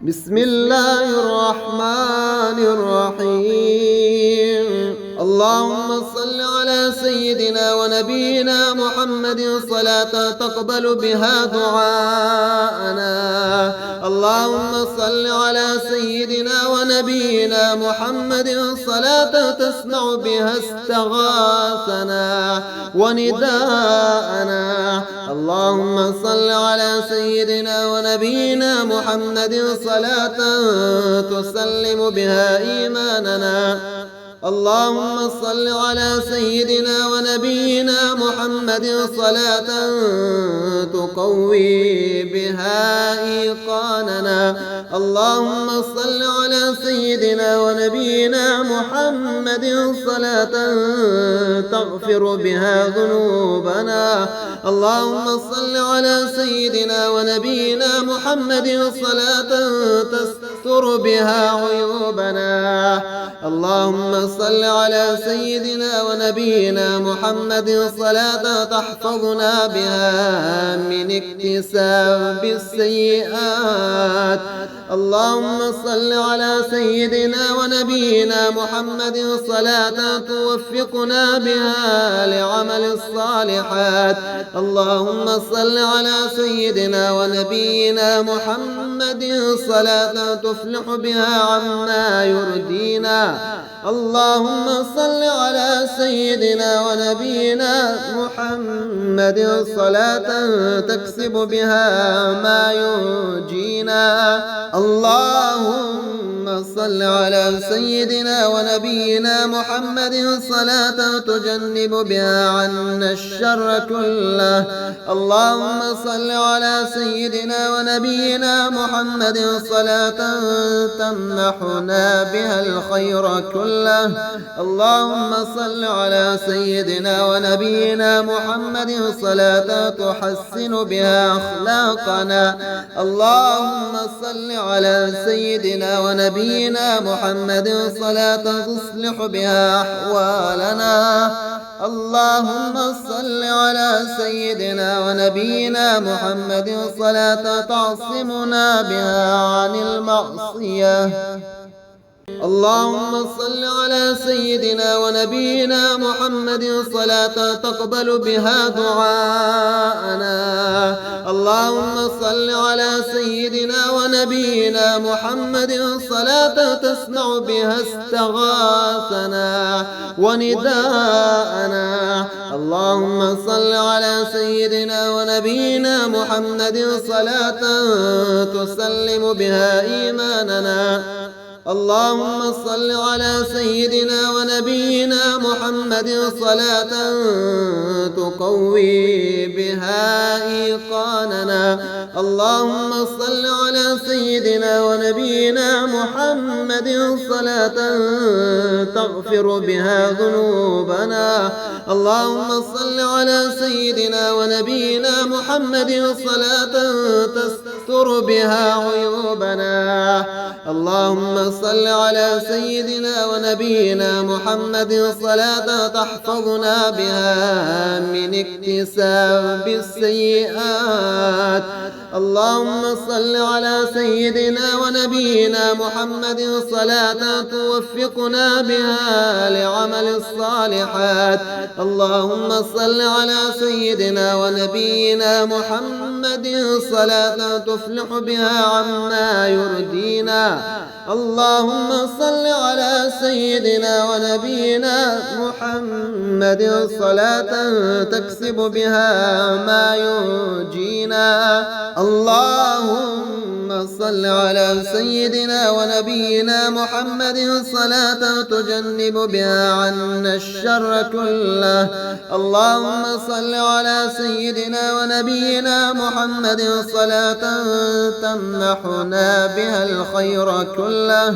بسم الله الرحمن الرحيم. اللهم صل على سيدنا ونبينا محمد صلاة تقبل بها دعاءنا. اللهم صل على سيدنا ونبينا محمد صلاة تسمع بها استغاثنا ونداءنا. اللهم صل على سيدنا ونبينا محمد صلاة تسلم بها إيماننا. اللهم صل على سيدنا ونبينا محمد صلاة تقوي بها إيقاننا. اللهم صل على سيدنا ونبينا محمد صلاة تغفر بها ذنوبنا. اللهم صل على سيدنا ونبينا محمد صلاة تستر بها عيوبنا. اللهم صل على سيدنا ونبينا محمد صلاة تحفظنا بها من اكتساب السيئات. اللهم صل على سيدنا ونبينا محمد صلاة توفقنا بها لعمل الصالحات. اللهم صل على سيدنا ونبينا محمد صلاة تفلح بها عما يرضينا. اللهم صل على سيدنا ونبينا محمد صلاة تكسب بها ما ينجينا. اللهم صل على سيدنا ونبينا محمد صلاة تجنب بها عنا الشر كله. اللهم صل على سيدنا ونبينا محمد صلاة تمنحنا بها الخير كله. اللهم صل على سيدنا ونبينا محمد صلاة تحسن بها أخلاقنا. اللهم صل على سيدنا ونبينا محمد صلاة تصلح بها أحوالنا. اللهم صل على سيدنا ونبينا محمد صلاة تعصمنا بها عن المعصية. اللهم صل على سيدنا ونبينا محمد صلاة تقبل بها دعاءنا. اللهم صل على سيدنا ونبينا محمد صلاة تسمع بها استغاثنا ونداءنا. اللهم صل على سيدنا ونبينا محمد صلاة تسلم بها إيماننا. اللهم صل على سيدنا ونبينا محمد صلاة تقوي بها إيقاننا. اللهم صل على سيدنا ونبينا محمد صلاة تغفر بها ذنوبنا. اللهم صل على سيدنا ونبينا محمد صلاة تستر بها عيوبنا. اللهم صل على سيدنا ونبينا محمد صلاة تحفظنا بها من اكتساب السيئات. اللهم صل على سيدنا ونبينا محمد صلاة توفقنا بها لعمل الصالحات. اللهم صل على سيدنا ونبينا محمد صلاة تفلح بها عما يرضينا. اللهم صل على سيدنا ونبينا محمد صلاة تكسب بها ما ينجينا. اللهم صل على سيدنا ونبينا محمد صلاة تجنب بها عنا الشر كله. اللهم صل على سيدنا ونبينا محمد صلاة تمنحنا بها الخير كله.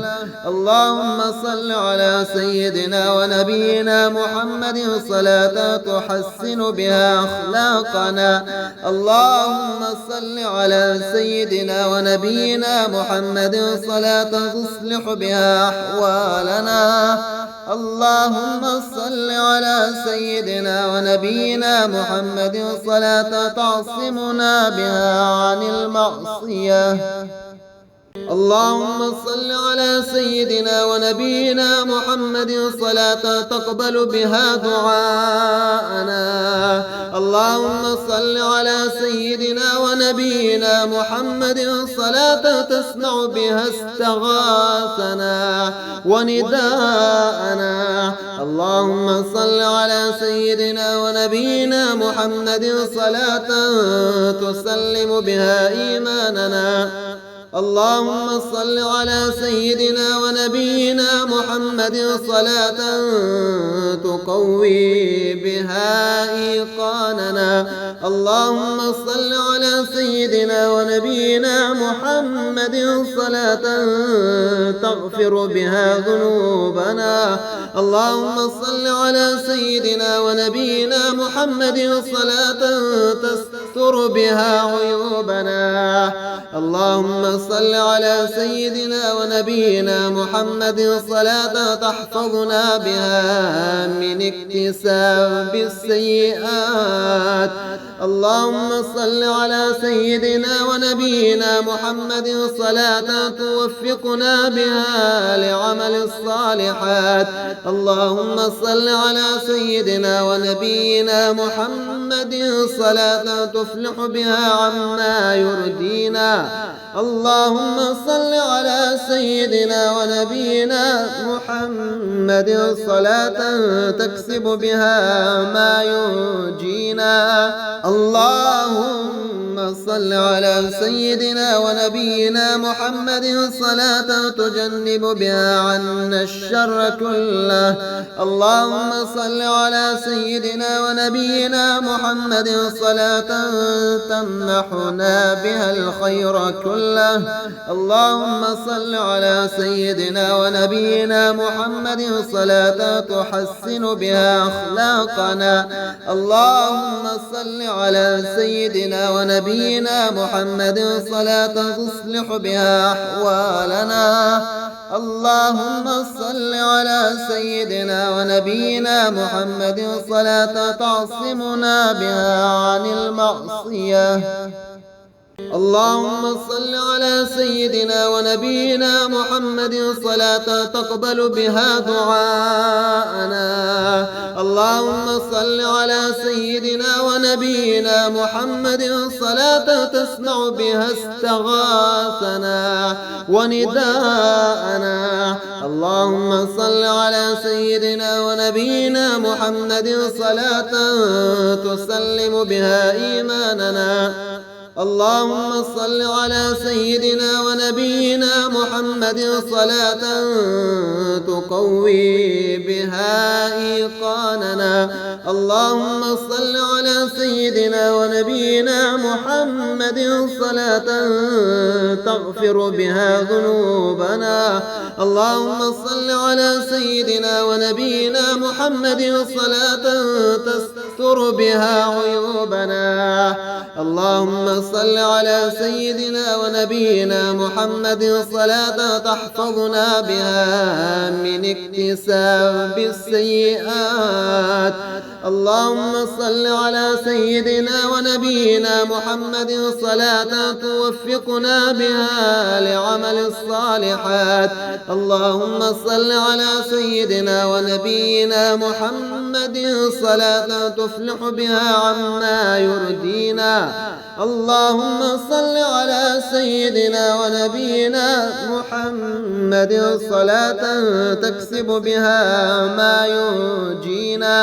اللهم صل على سيدنا ونبينا محمد صلاة تحسن بها أخلاقنا. اللهم صل على سيدنا ونبينا محمد صلاة تصلح بها أحوالنا. اللهم صل على سيدنا ونبينا محمد صلاة تعصمنا بها عن المعصية. اللهم صل على سيدنا ونبينا محمد صلاة تقبل بها دعاءنا. اللهم صل على سيدنا ونبينا محمد صلاة تسمع بها استغاثنا ونداءنا. اللهم صل على سيدنا ونبينا محمد صلاة تسلم بها إيماننا. اللهم صل على سيدنا ونبينا محمد صلاة تقوي بها إيقاننا. اللهم صل على سيدنا ونبينا محمد صلاة تغفر بها ذنوبنا. اللهم صل على سيدنا ونبينا محمد صلاة تستر بها عيوبنا. اللهم صل على سيدنا ونبينا محمد صلاة تحفظنا بها من اكتساب السيئات. اللهم صل على سيدنا ونبينا محمد صلاة توفقنا بها لعمل الصالحات. اللهم صل على سيدنا ونبينا محمد صلاة تفلح بها عما يرضينا. اللهم صل على سيدنا ونبينا محمد صلاة تكسب بها ما ينجينا. اللهم صل على سيدنا ونبينا محمد صلاة تجنب بها عنا الشر كله. اللهم صل على سيدنا ونبينا محمد صلاة تمنحنا بها الخير كله. اللهم صل على سيدنا ونبينا محمد صلاة تحسن بها أخلاقنا. اللهم صل على سيدنا ونبينا محمد صلاة تصلح بها أحوالنا. اللهم صل على سيدنا ونبينا محمد صلاة تعصمنا بها عن المعصية. اللهم صل على سيدنا ونبينا محمد صلاة تقبل بها دعاءنا. اللهم صل على سيدنا ونبينا محمد صلاة تسمع بها استغاثنا ونداءنا. اللهم صل على سيدنا ونبينا محمد صلاة تسلم بها إيماننا. اللهم صل على سيدنا ونبينا محمد صلاة تقوي بها إيقاننا. اللهم صل على سيدنا ونبينا محمد صلاة تغفر بها ذنوبنا. اللهم صل على سيدنا ونبينا محمد صلاة تستر بها عيوبنا. اللهم صل على سيدنا ونبينا محمد صلاة تحفظنا بها من اكتساب السيئات. اللهم صل على سيدنا ونبينا محمد صلاة توفقنا بها لعمل الصالحات. اللهم صل على سيدنا ونبينا محمد صلاة تفلح بها عما يرضينا. اللهم صل على سيدنا ونبينا محمد صلاة تكسب بها ما ينجينا.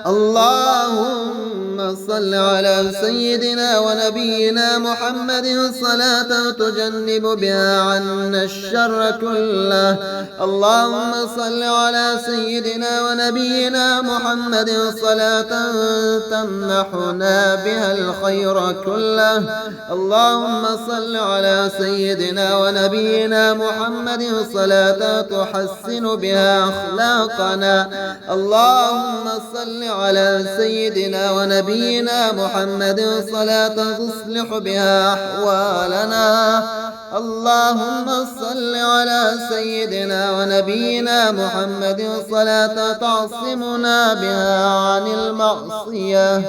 اللهم صل على سيدنا ونبينا محمد صلاة تجنب بها عنا الشر كله. اللهم صل على سيدنا ونبينا محمد صلاة تمنحنا بها الخير كله. اللهم صل على سيدنا ونبينا محمد صلاة تحسن بها أخلاقنا. اللهم صل على سيدنا ونبينا محمد صلاة تصلح بها أحوالنا. اللهم صل على سيدنا ونبينا محمد صلاة تعصمنا بها عن المعصية.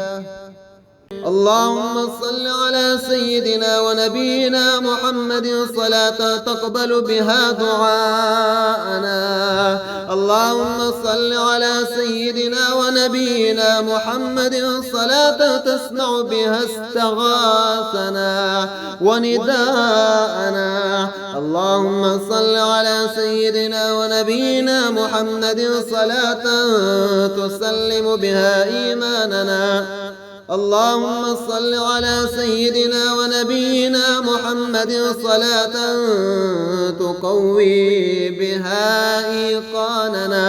اللهم صل على سيدنا ونبينا محمد صلاة تقبل بها دعاءنا. اللهم صل على سيدنا ونبينا محمد صلاة تسمع بها استغاثنا ونداءنا. اللهم صل على سيدنا ونبينا محمد صلاة تسلم بها إيماننا. اللهم صل على سيدنا ونبينا محمد صلاة تقوي بها إيقاننا.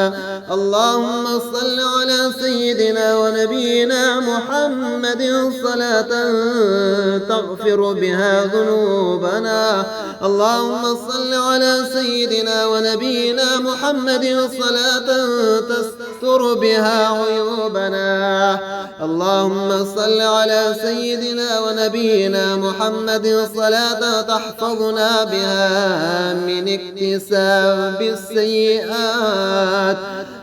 اللهم صل على سيدنا ونبينا محمد صلاة تغفر بها ذنوبنا. اللهم صل على سيدنا ونبينا محمد صلاة تستر بها عيوبنا. اللهم صل على سيدنا ونبينا محمد صلاة تحفظنا بها من اكتساب السيئات.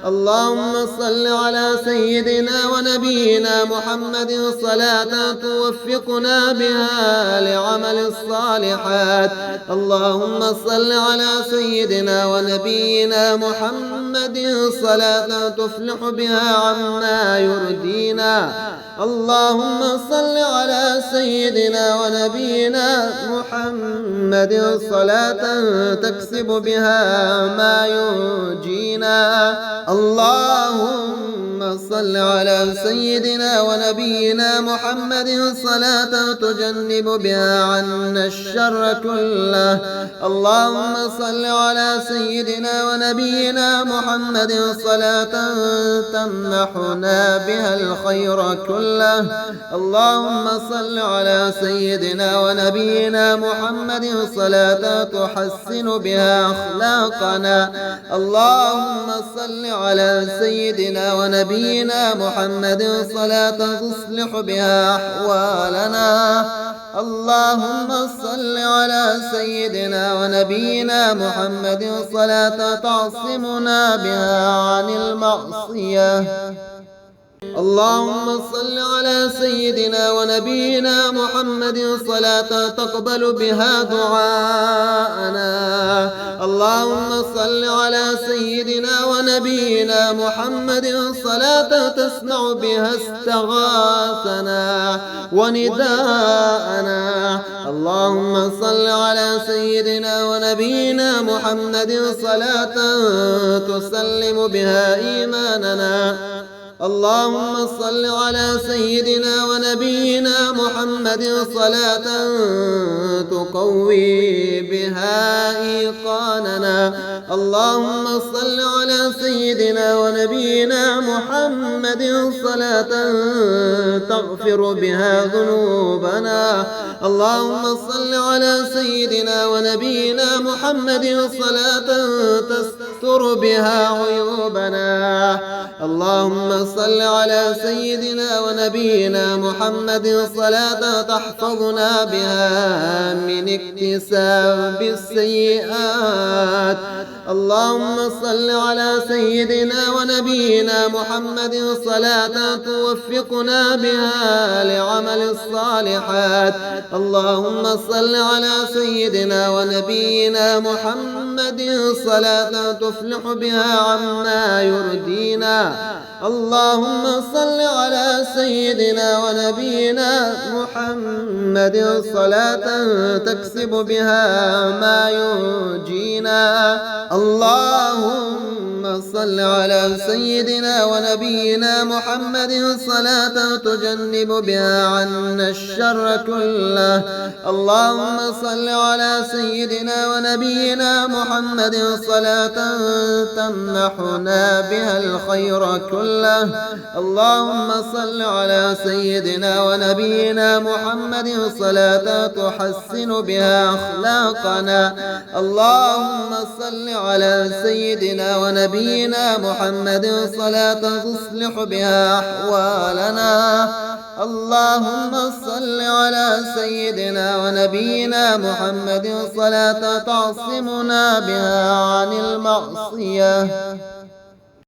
اللهم صل على سيدنا ونبينا محمد صلاة توفقنا بها لعمل الصالحات. اللهم صل على سيدنا ونبينا محمد صلاة تفلح بها عما يرضينا. اللهم صل على سيدنا ونبينا محمد صلاة تكسب بها ما ينجينا. اللهم صل على سيدنا ونبينا محمد صلاة تجنب بها عنا الشر كله. اللهم صل على سيدنا ونبينا محمد صلاة تمنحنا بها الخير كله. اللهم صل على سيدنا ونبينا محمد صلاة تحسن بها أخلاقنا. اللهم صل على سيدنا ونبينا محمد صلاة تصلح بها أحوالنا. اللهم صل على سيدنا ونبينا محمد صلاة تعصمنا بها عن المعصية. اللهم صل على سيدنا ونبينا محمد صلاة تقبل بها دعاءنا. اللهم صل على سيدنا ونبينا محمد صلاة تسمع بها استغاثنا ونداءنا. اللهم صل على سيدنا ونبينا محمد صلاة تسلم بها إيماننا. اللهم صل على سيدنا ونبينا محمد صلاة تقوي بها إيقاننا. اللهم صل على سيدنا ونبينا محمد صلاة تغفر بها ذنوبنا. اللهم صل على سيدنا ونبينا محمد صلاة تستر بها عيوبنا. اللهم صل على سيدنا ونبينا محمد صلاة تحفظنا بها من اكتساب السيئات. اللهم صل على سيدنا ونبينا محمد صلاة توفقنا بها لعمل الصالحات. اللهم صل على سيدنا ونبينا محمد صلاة تفلح بها عما يرضينا. اللهم صل على سيدنا ونبينا محمد صلاة تكسب بها ما ينجينا. اللهم صل على سيدنا ونبينا محمد صلاة تجنب بها عنا الشر كله. اللهم صل على سيدنا ونبينا محمد صلاة تمنحنا بها الخير كله. اللهم صل على سيدنا ونبينا محمد صلاة تحسن بها أخلاقنا. اللهم صل على سيدنا ونبينا محمد صلاة تصلح بها أحوالنا. اللهم صل على سيدنا ونبينا محمد صلاة تعصمنا بها عن المعصية.